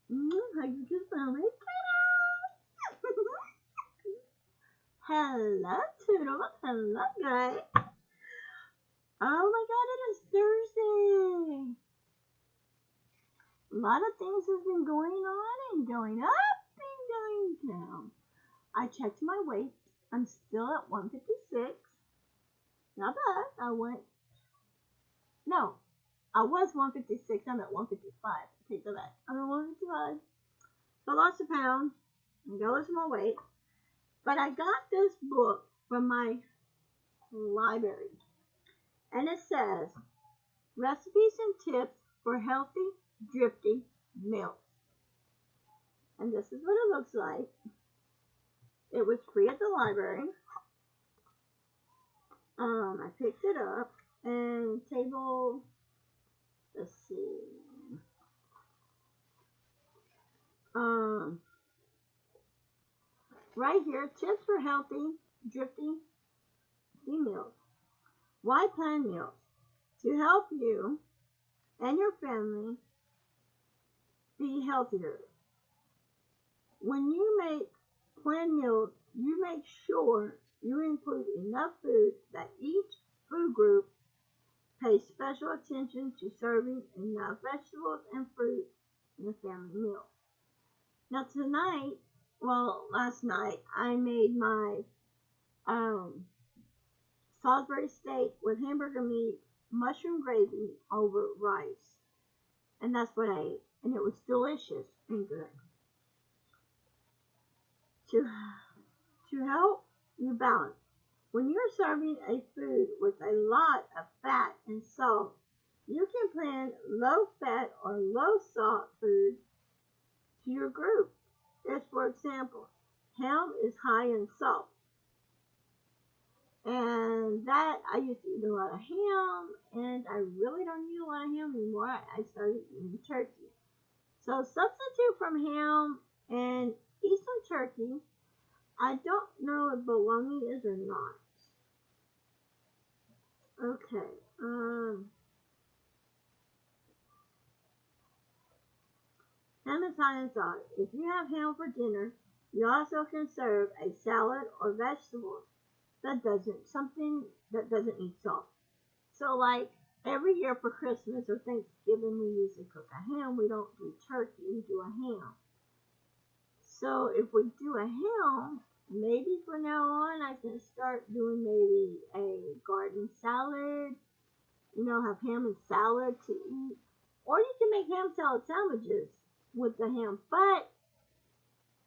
How you just found it? Hello, Toodles. Hello, guys. Oh my God, it is Thursday. A lot of things have been going on and going up and going down. I checked my weight. I'm still at 156. Not bad. No, I was 156. I'm at 155. Take that back. I'm at 155. So I lost a pound. I got lose my weight. But I got this book from my library. And it says recipes and tips for healthy, thrifty meals. And this is what it looks like. It was free at the library. I picked it up and let's see. Right here, tips for healthy, thrifty meals. Why plan meals? To help you and your family be healthier. When you make planned meals, you make sure you include enough food that each food group pays special attention to serving enough vegetables and fruit in the family meal. Now last night I made my Salisbury steak with hamburger meat, mushroom gravy over rice. And that's what I ate. And it was delicious and good. To help you balance, when you're serving a food with a lot of fat and salt, you can plan low fat or low salt foods to your group. As for example, ham is high in salt. And that I used to eat a lot of ham, and I really don't eat a lot of ham anymore. I started eating turkey. So substitute from ham and eat some turkey. I don't know if bologna is or not. Okay. Ham is high in salt. If you have ham for dinner, you also can serve a salad or vegetables that doesn't need salt. So like every year for Christmas or Thanksgiving we usually cook a ham. We don't do turkey, we do a ham. So if we do a ham, maybe from now on I can start doing maybe a garden salad. Have ham and salad to eat. Or you can make ham salad sandwiches with the ham. But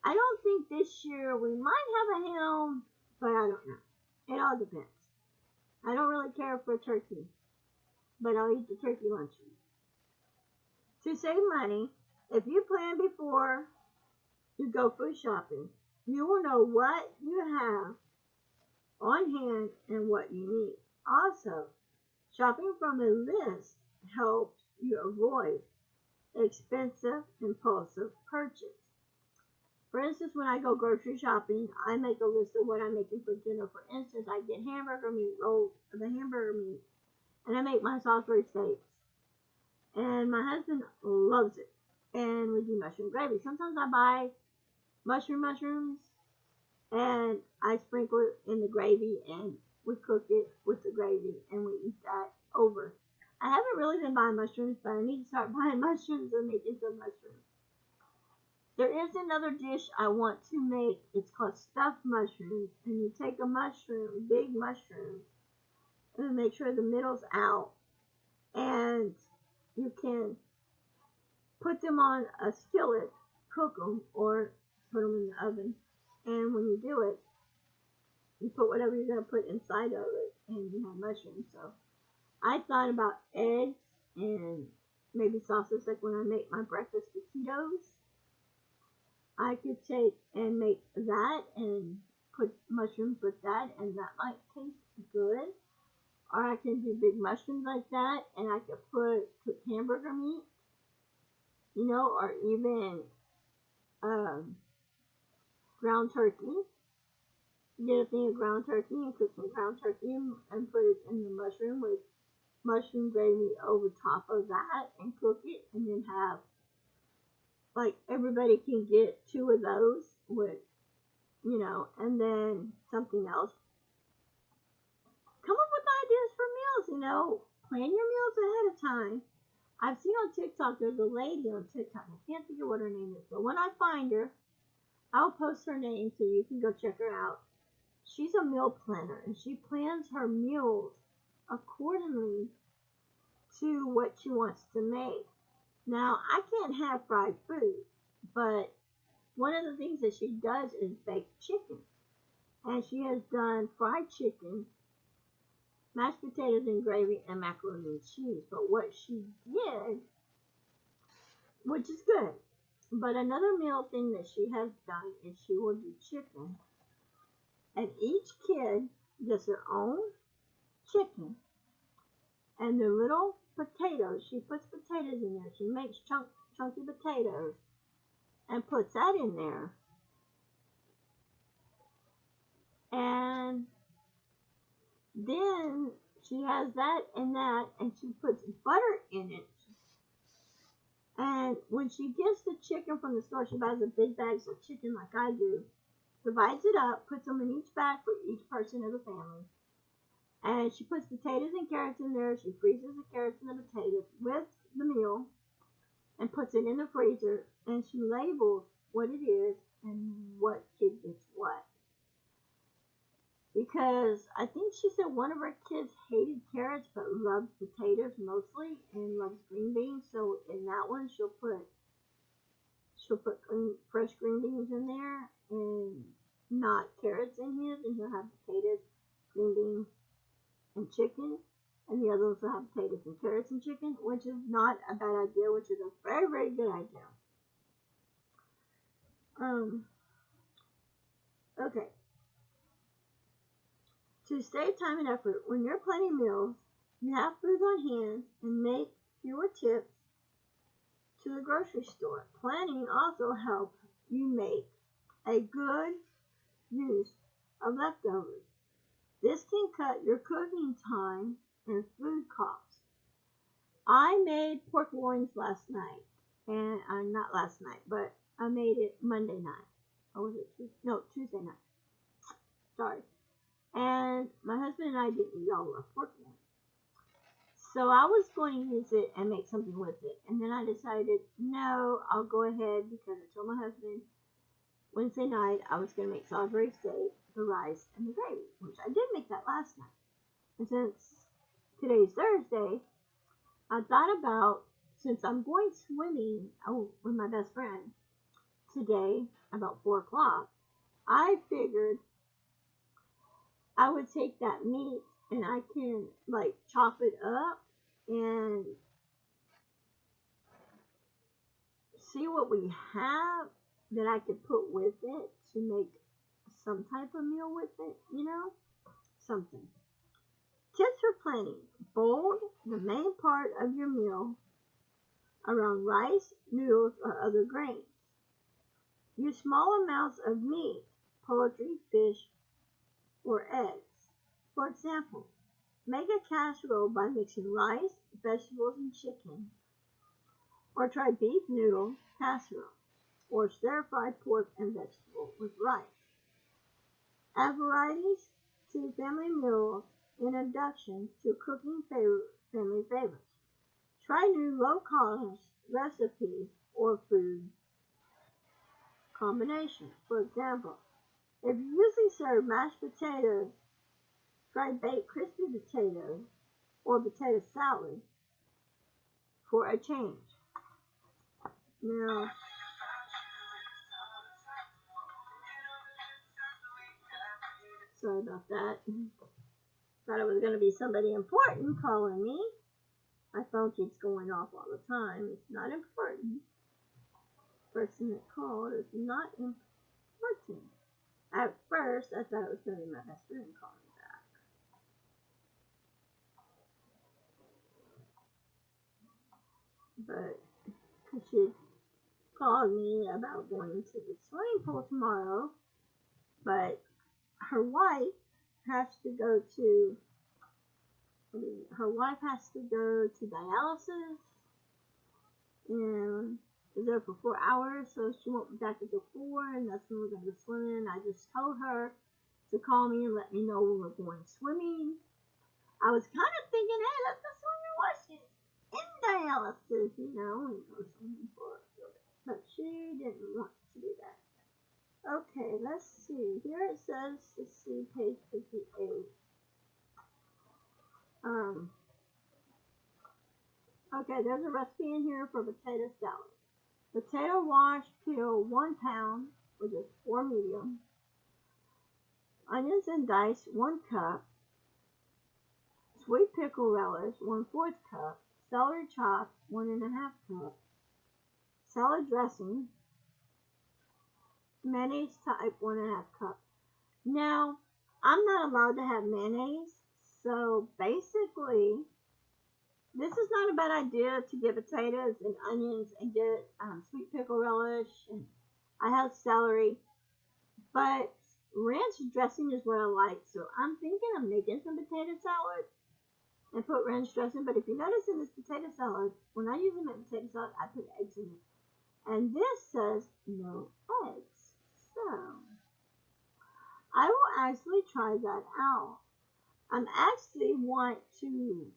I don't think this year we might have a ham, but I don't know. It all depends. I don't really care for turkey, but I'll eat the turkey luncheon. To save money, if you plan before you go food shopping, you will know what you have on hand and what you need. Also, shopping from a list helps you avoid expensive, impulsive purchase. For instance, when I go grocery shopping, I make a list of what I'm making for dinner. For instance, I get hamburger meat, and I make my Salisbury steaks. And my husband loves it. And we do mushroom gravy. Sometimes I buy mushrooms, and I sprinkle it in the gravy, and we cook it with the gravy, and we eat that over. I haven't really been buying mushrooms, but I need to start buying mushrooms and making some mushrooms. There is another dish I want to make. It's called stuffed mushrooms. And you take a mushroom, big mushroom, and make sure the middle's out. And you can put them on a skillet, cook them, or put them in the oven. And when you do it, you put whatever you're going to put inside of it, and you have mushrooms. So I thought about eggs and maybe sausage, like when I make my breakfast taquitos. I could take and make that and put mushrooms with that, and that might taste good. Or I can do big mushrooms like that, and I could put hamburger meat, or even ground turkey. Get a thing of ground turkey and cook some ground turkey and put it in the mushroom with mushroom gravy over top of that and cook it, and then have like everybody can get 2 of those with, and then something else. Come up with ideas for meals, plan your meals ahead of time. I've seen on TikTok, there's a lady on TikTok, I can't think of what her name is, but when I find her, I'll post her name so you can go check her out. She's a meal planner, and she plans her meals accordingly to what she wants to make. Now, I can't have fried food, but one of the things that she does is bake chicken. And she has done fried chicken, mashed potatoes and gravy, and macaroni and cheese. But what she did, which is good, but another meal thing that she has done is she will do chicken. And each kid gets their own chicken. And their little potatoes, she puts potatoes in there. She makes chunky potatoes and puts that in there. And then she has that and she puts butter in it. And when she gets the chicken from the store, she buys a big bags of chicken like I do, divides it up, puts them in each bag for each person of the family. And she puts potatoes and carrots in there. She freezes the carrots and the potatoes with the meal and puts it in the freezer. And she labels what it is and what kid gets what. Because I think she said one of her kids hated carrots but loved potatoes mostly and loves green beans. So in that one, she'll put fresh green beans in there and not carrots in his. And he'll have potatoes, green beans, and chicken, and the others will have potatoes and carrots and chicken, which is not a bad idea, which is a very, very good idea. Okay. To save time and effort, when you're planning meals, you have food on hand and make fewer trips to the grocery store. Planning also helps you make a good use of leftovers. This can cut your cooking time and food costs. I made pork loins last night, and not last night, but I made it Monday night. Or was it Tuesday? No, Tuesday night. Sorry. And my husband and I didn't eat all our pork loins. So I was going to use it and make something with it. And then I decided, no, I'll go ahead because I told my husband Wednesday night I was going to make Salisbury steak, the rice, and the gravy, which I did make that last night. And since today's Thursday, I thought about, since I'm going swimming with my best friend today about 4 o'clock, I figured I would take that meat and I can chop it up and see what we have that I could put with it to make some type of meal with it, something. Tips for planning. Bold the main part of your meal around rice, noodles, or other grains. Use small amounts of meat, poultry, fish, or eggs. For example, make a casserole by mixing rice, vegetables, and chicken. Or try beef noodle casserole, or stir-fried pork and vegetable with rice. Add varieties to family meals introduction to cooking family favorites. Try new low-cost recipes or food combinations. For example, if you usually serve mashed potatoes, try baked crispy potatoes or potato salad for a change. Now, sorry about that. Thought it was going to be somebody important calling me. My phone keeps going off all the time. It's not important. The person that called is not important. At first, I thought it was going to be my best friend calling me back. But she called me about going to the swimming pool tomorrow. But her wife has to go to dialysis, and was there for 4 hours, so she won't be back until 4, and that's when we're going to go swimming. I just told her to call me and let me know when we're going swimming. I was kind of thinking, hey, let's go swimming while she's in dialysis, and go swimming for a little bit. But she didn't want to do that. Okay, let's see. Here it says, let's see, page 58. Okay, there's a recipe in here for potato salad. Potato wash, peel 1 pound, which is 4 medium. Onions and dice, 1 cup. Sweet pickle relish, 1/4 cup. Celery chopped, 1½ cup. Salad dressing, mayonnaise type, 1½ cup. Now, I'm not allowed to have mayonnaise, so basically, this is not a bad idea to get potatoes and onions and get sweet pickle relish, and I have celery, but ranch dressing is what I like, so I'm thinking of making some potato salad and put ranch dressing. But if you notice in this potato salad, when I use them in potato salad, I put eggs in it, and this says no eggs, so I will actually try that out. I'm actually want to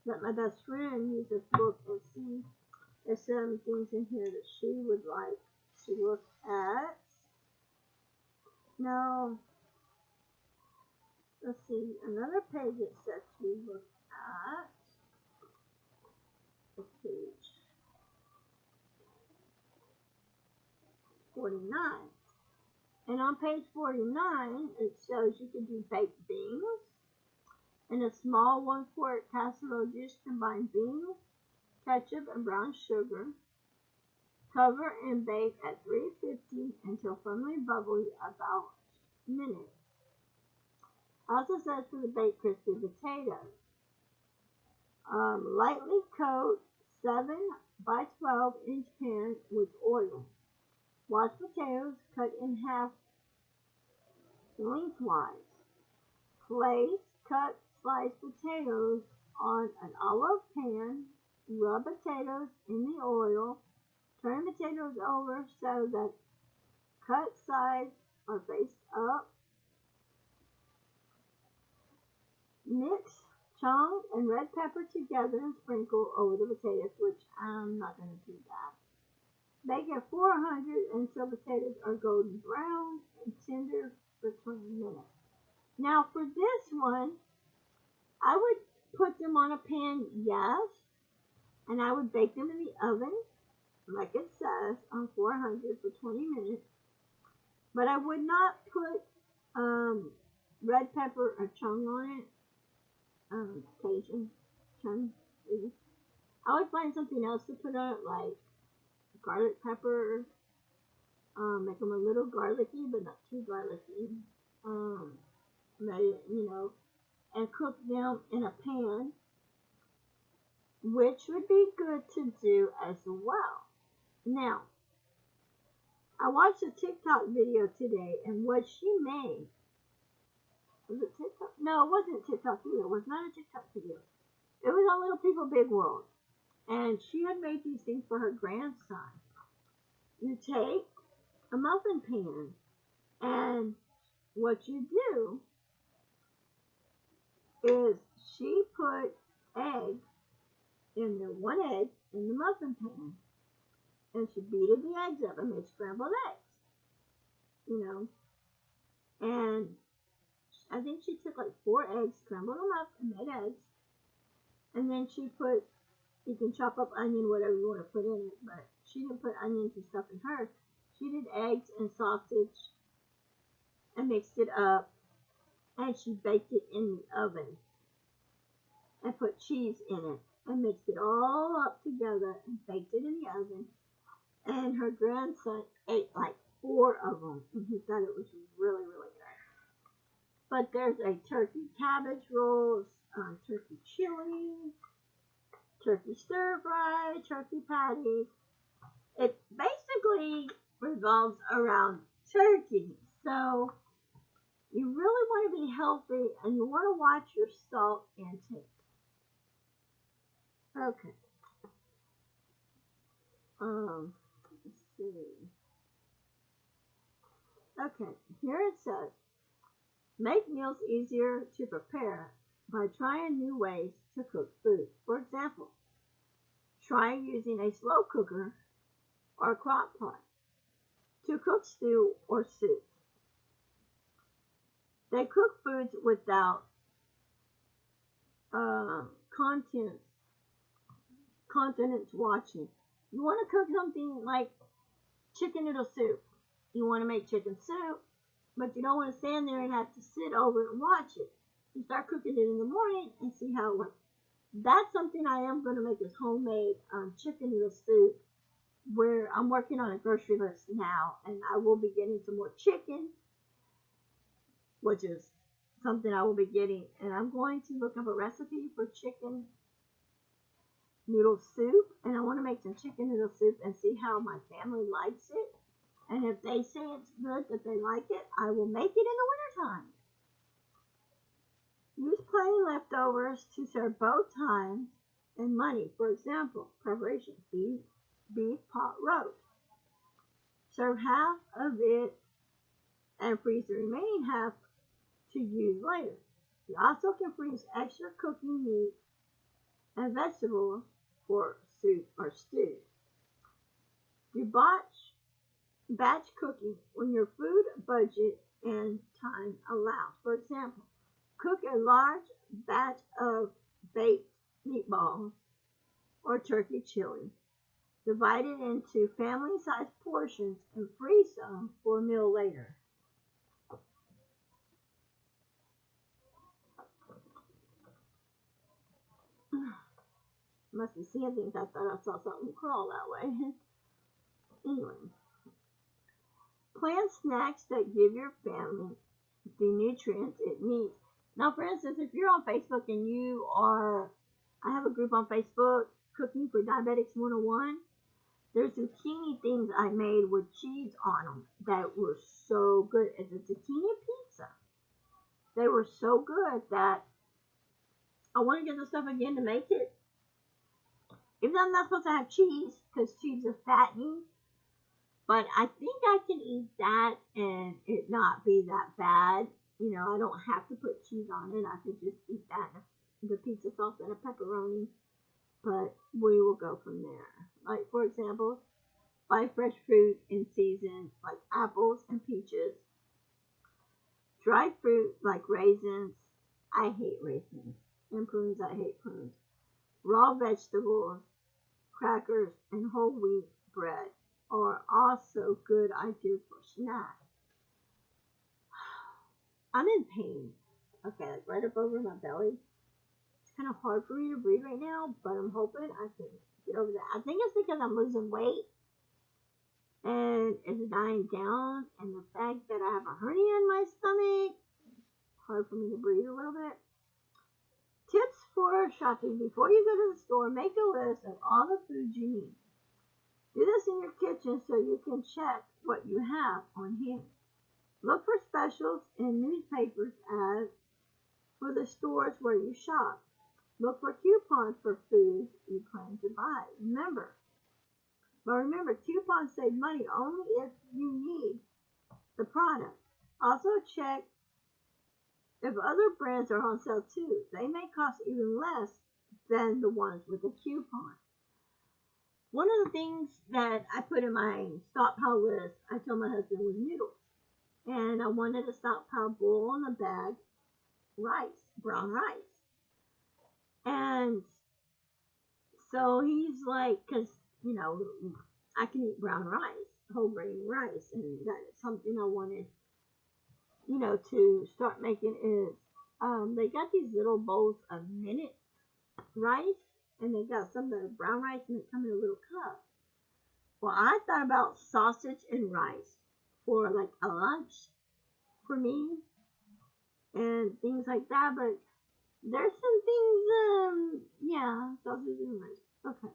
let my best friend use this book and see if some things in here that she would like to look at. No. Let's see, another page it says to look at. Page 49. And on page 49, it shows you can do baked beans. In a small 1-quart casserole dish, combine beans, ketchup, and brown sugar. Cover and bake at 350 until firmly bubbly, about a minute. Also says for the baked crispy potatoes. Lightly coat 7 by 12 inch pan with oil. Wash potatoes, cut in half lengthwise. Place cut sliced potatoes on an olive pan. Rub potatoes in the oil. Turn potatoes over so that cut sides are faced up. Mix chung and red pepper together and sprinkle over the potatoes, which I'm not going to do that. Bake at 400 until potatoes are golden brown and tender for 20 minutes. Now for this one, I would put them on a pan, yes, and I would bake them in the oven, like it says, on 400 for 20 minutes. But I would not put red pepper or chung on it. Cajun chung. I would find something else to put on it, like garlic pepper. Make them a little garlicky, but not too garlicky. And cook them in a pan, which would be good to do as well. Now, I watched a TikTok video today, and what she made, was it TikTok? No, it wasn't a TikTok video. It was not a TikTok video. It was on Little People Big World, and she had made these things for her grandson. You take a muffin pan, and what you do is she put one egg in the muffin pan, and she beated the eggs up and made scrambled eggs, and I think she took like 4 eggs, scrambled them up, and made eggs, and then she put, you can chop up onion, whatever you want to put in it, but she didn't put onions and stuff in hers. She did eggs and sausage and mixed it up, and she baked it in the oven and put cheese in it and mixed it all up together and baked it in the oven. And her grandson ate like 4 of them, and he thought it was really, really good. But there's a turkey cabbage roll, turkey chili, turkey stir fry, turkey patties. It basically revolves around turkey. So you really want to be healthy, and you want to watch your salt intake. Okay. Let's see. Okay, here it says, make meals easier to prepare by trying new ways to cook food. For example, try using a slow cooker or crock pot to cook stew or soup. They cook foods without uh, contents, continents watching. You want to cook something like chicken noodle soup. You want to make chicken soup, but you don't want to stand there and have to sit over it and watch it. You start cooking it in the morning and see how it works. That's something I am going to make is homemade chicken noodle soup, where I'm working on a grocery list now, and I will be getting some more chicken, which is something I will be getting, and I'm going to look up a recipe for chicken noodle soup, and I want to make some chicken noodle soup and see how my family likes it. And if they say it's good, that they like it, I will make it in the wintertime. Use plain leftovers to serve both times and money. For example, preparation beef pot roast. Serve half of it and freeze the remaining half to use later. You also can freeze extra cooking meat and vegetables for soup or stew. Do batch cooking when your food budget and time allows. For example, cook a large batch of baked meatballs or turkey chili. Divide it into family-sized portions and freeze some for a meal later. Must be seeing things. I thought I saw something crawl that way. Anyway, plan snacks that give your family the nutrients it needs. Now, for instance, if you're on Facebook and I have a group on Facebook, Cooking for Diabetics 101. There's zucchini things I made with cheese on them that were so good. It's a zucchini pizza. They were so good that I want to get the stuff again to make it. Even though I'm not supposed to have cheese, because cheese is fattening, but I think I can eat that and it not be that bad. You know, I don't have to put cheese on it. I could just eat that, the pizza sauce and a pepperoni. But we will go from there. Like, for example, buy fresh fruit in season, like apples and peaches. Dried fruit, like raisins. I hate raisins. And prunes, I hate prunes. Raw vegetables, crackers, and whole wheat bread are also good ideas for snacks. I'm in pain. Okay, like right up over my belly. It's kind of hard for me to breathe right now, but I'm hoping I can get over that. I think it's because I'm losing weight and it's dying down, and the fact that I have a hernia in my stomach, hard for me to breathe a little bit. Tips for shopping. Before you go to the store, make a list of all the food you need. Do this in your kitchen so you can check what you have on hand. Look for specials in newspapers ads for the stores where you shop. Look for coupons for foods you plan to buy. Remember, coupons save money only if you need the product. Also check if other brands are on sale too. They may cost even less than the ones with a coupon. One of the things that I put in my stockpile list, I told my husband, was noodles. And I wanted a stockpile bowl in a bag rice, brown rice. And so he's like, because, you know, I can eat brown rice, whole grain rice, and that is something I wanted, you know, to start making is, they got these little bowls of minute rice, and they got some that are brown rice, and they come in a little cup. Well, I thought about sausage and rice for like a lunch for me, and things like that, but there's some things, yeah, sausage and rice. Okay.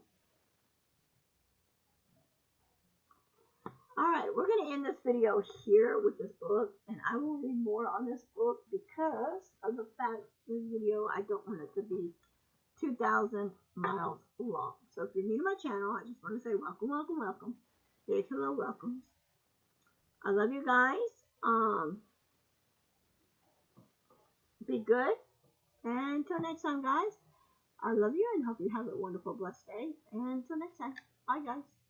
Alright, we're going to end this video here with this book, and I will read more on this book because of the fact this video, I don't want it to be 2,000 miles long. So if you're new to my channel, I just want to say welcome, welcome, welcome. Here's your little welcomes. I love you guys. Be good. And until next time, guys, I love you and hope you have a wonderful, blessed day. And until next time, bye, guys.